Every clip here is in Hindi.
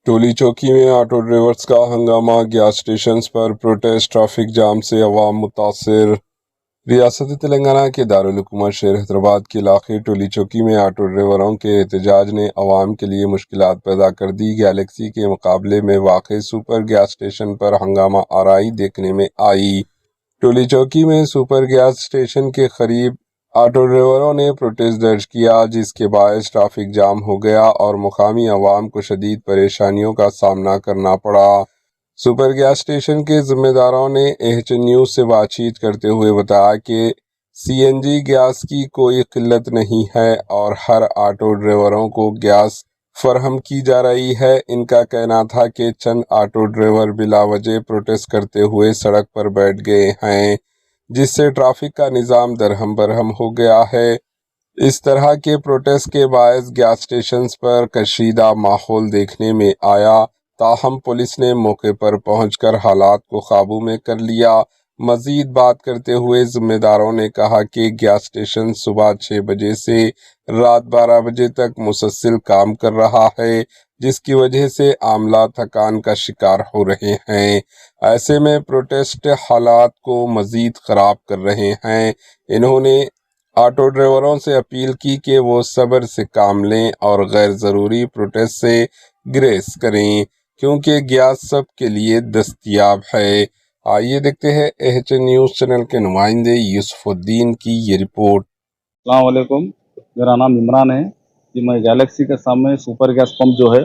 टोली चौकी में ऑटो ड्राइवर्स का हंगामा, गैस स्टेशन पर प्रोटेस्ट, ट्रैफिक जाम से अवाम मुतासिर। रियासत तेलंगाना के दारुल हुकूमत शहर हैदराबाद के इलाके टोली चौकी में ऑटो ड्राइवरों के एहतजाज ने अवाम के लिए मुश्किलात पैदा कर दी। गैलेक्सी के मुकाबले में वाक़ सुपर गैस स्टेशन पर हंगामा आराई देखने में आई। टोली चौकी में सुपर गैस स्टेशन के करीब ऑटो ड्राइवरों ने प्रोटेस्ट दर्ज किया, जिसके बायस ट्रैफिक जाम हो गया और मुकामी अवाम को शदीद परेशानियों का सामना करना पड़ा। सुपर गैस स्टेशन के जिम्मेदारों ने एच न्यूज़ से बातचीत करते हुए बताया कि सीएनजी गैस की कोई किल्लत नहीं है और हर ऑटो ड्राइवरों को गैस फरहम की जा रही है। इनका कहना था कि चंद ऑटो ड्राइवर बिला वजह प्रोटेस्ट करते हुए सड़क पर बैठ गए हैं, जिससे ट्रैफिक का निज़ाम दरहम बरहम हो गया है। इस तरह के प्रोटेस्ट के बायस गैस स्टेशन पर कशीदा माहौल देखने में आया, ताहम पुलिस ने मौके पर पहुंचकर हालात को काबू में कर लिया। मजीद बात करते हुए जिम्मेदारों ने कहा कि गैस स्टेशन सुबह 6 बजे से रात 12 बजे तक मुसलसल काम कर रहा है, जिसकी वजह से आमला थकान का शिकार हो रहे हैं। ऐसे में प्रोटेस्ट हालात को मजीद ख़राब कर रहे हैं। इन्होंने ऑटो ड्राइवरों से अपील की कि वो सब्र से काम लें और गैर ज़रूरी प्रोटेस्ट से ग्रेस करें, क्योंकि गैस सब के लिए दस्तयाब है। आइए देखते हैं एच न्यूज़ चैनल के नुमाइंदे यूसुफुद्दीन की ये रिपोर्ट। अस्सलाम वालेकुम, मेरा नाम इमरान है कि मैं गैलेक्सी के सामने सुपर गैस पंप जो है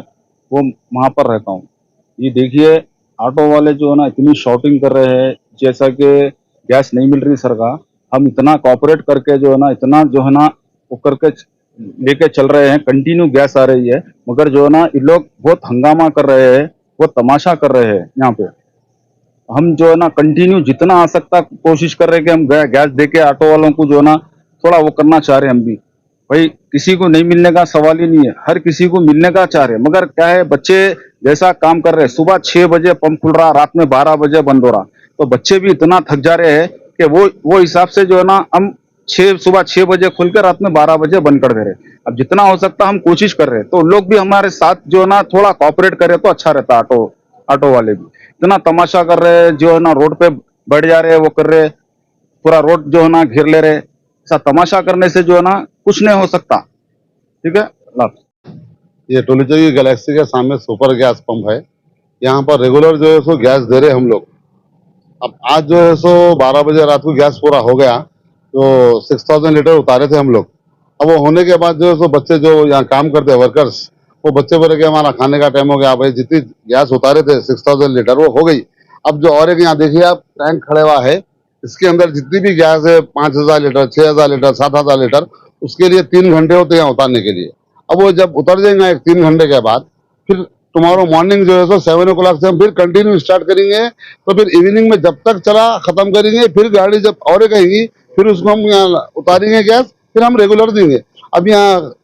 वो वहाँ पर रहता हूँ। ये देखिए, ऑटो वाले जो है ना इतनी शॉटिंग कर रहे हैं, जैसा कि गैस नहीं मिल रही सरकार। हम इतना कॉपरेट करके जो है ना इतना जो है ना वो करके लेके चल रहे हैं, कंटिन्यू गैस आ रही है, मगर जो है ना ये लोग बहुत हंगामा कर रहे हैं, वो तमाशा कर रहे हैं। यहाँ पे हम जो है ना कंटिन्यू जितना आ सकता कोशिश कर रहे हैं कि हम गैस दे के ऑटो वालों को जो है ना थोड़ा वो करना चाह रहे हैं। हम भी भाई किसी को नहीं मिलने का सवाल ही नहीं है, हर किसी को मिलने का चाह रहे हैं, मगर क्या है, बच्चे जैसा काम कर रहे हैं। सुबह 6 बजे पंप खुल रहा, रात में 12 बजे बंद हो रहा, तो बच्चे भी इतना थक जा रहे हैं कि वो हिसाब से जो है ना हम सुबह 6 बजे खुल कर रात में 12 बजे बंद कर दे रहे हैं। अब जितना हो सकता हम कोशिश कर रहे हैं, तो लोग भी हमारे साथ जो है ना थोड़ा कॉपरेट करे तो अच्छा रहता। ऑटो वाले भी इतना तमाशा कर रहे हैं, जो है ना रोड पे बैठ जा रहे हैं, वो कर रहे हैं, पूरा रोड जो है ना घेर ले रहे। ऐसा तमाशा करने से जो है ना कुछ नहीं हो सकता। ठीक है, अल्लाह हाफ़िज़। ये टोली चौकी गैलेक्सी के सामने सुपर गैस पंप है। यहाँ पर रेगुलर जो है सो गैस दे रहे हम लोग। अब आज जो है सो 12 बजे रात को गैस पूरा हो गया, तो 6000 लीटर उतारे थे हम लोग। अब वो होने के बाद जो है सो बच्चे जो यहाँ काम करते हैं वर्कर्स, वो बच्चे बोले कि हमारा खाने का टाइम हो गया भाई, जितनी गैस उतारे थे 6000 लीटर वो हो गई। अब जो और एक यहाँ देखिए आप टैंक खड़े हुआ है, इसके अंदर जितनी भी गैस है 5000 लीटर, 6000 लीटर, 7000 लीटर, उसके लिए 3 घंटे होते हैं यहाँ उतारने के लिए। अब वो जब उतर जाएंगे 3 घंटे के बाद, फिर टुमारो मॉर्निंग जो है सो 7 o'clock से हम फिर कंटिन्यू स्टार्ट करेंगे। तो फिर इवनिंग में जब तक चला खत्म करेंगे, फिर गाड़ी जब और कहेंगी फिर उसको हम यहाँ उतारेंगे गैस, फिर हम रेगुलर देंगे। अब यहाँ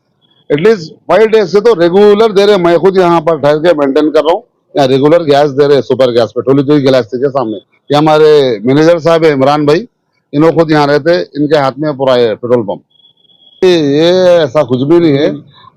एटलीस्ट 5 डेज से तो रेगुलर दे रहे। मैं खुद यहाँ पर ठहर के मेंटेन कर रहा हूँ, यहाँ रेगुलर गैस दे रहे सुपर गैस पे टोली चौकी गैलेक्सी के सामने। ये हमारे मैनेजर साहब है इमरान भाई, इन्हों खुद यहाँ रहते, इनके हाथ में पूरा है पेट्रोल पंप। ये ऐसा कुछ भी नहीं है।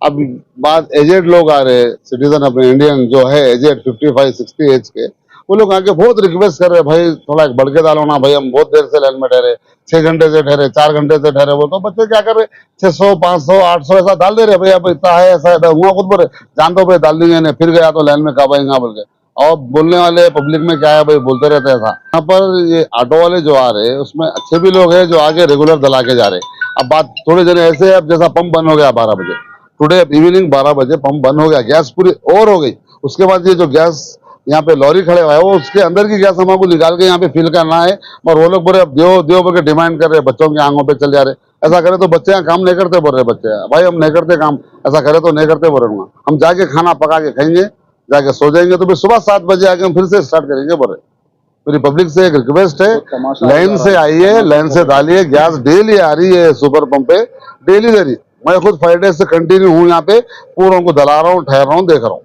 अब बात एजेड लोग आ रहे, सिटीजन अपने इंडियन जो है एजेड 55-60 एज के, वो लोग आके बहुत रिक्वेस्ट कर रहे हैं, भाई थोड़ा बढ़ के डालो ना भाई, हम बहुत देर से लाइन में ठहरे, 6 घंटे से ठहरे, 4 घंटे से ठहरे। वो तो बच्चे क्या कर रहे, 600, 500, 800 ऐसा डाल दे रहे, भाई अब इतना है ऐसा है। हुआ खुद बोले जान दो भाई डाल देंगे, नहीं फिर गया तो लाइन में कब आएंगे बोल के। और बोलने वाले पब्लिक में क्या है भाई, बोलते रहते हैं ऐसा। यहाँ पर ये ऑटो वाले जो आ रहे हैं उसमें अच्छे भी लोग हैं जो आगे रेगुलर दला के जा रहे हैं। अब बात थोड़े जने ऐसे है, अब जैसा पंप बंद हो गया 12 बजे, टुडे इवनिंग 12 बजे पंप बंद हो गया, गैस पूरी और हो गई। उसके बाद ये जो गैस यहाँ पे लॉरी खड़े हुआ है, वो उसके अंदर की गैस हमको निकाल के यहाँ पे फिल करना है, और वो लोग बोले अब देव देव बोल के डिमांड कर रहे हैं, बच्चों के आंखों पे चल जा रहे। ऐसा करे तो बच्चे यहाँ काम नहीं करते बोल रहे बच्चे, भाई हम नहीं करते काम, ऐसा करे तो नहीं करते बोल रहे। हम जाके खाना पका के खाएंगे, जाके सो जाएंगे, तो फिर सुबह 7 बजे आके हम फिर से स्टार्ट करेंगे बोल रहे। मेरी पब्लिक से एक रिक्वेस्ट है, लाइन से आइए, लाइन से डालिए गैस। डेली आ रही है सुपर पंप पे, डेली दे रही। मैं खुद 5 डेज से कंटिन्यू हूँ यहाँ पे, पूरों को दला रहा हूँ, ठहर रहा हूँ, देख रहा हूँ।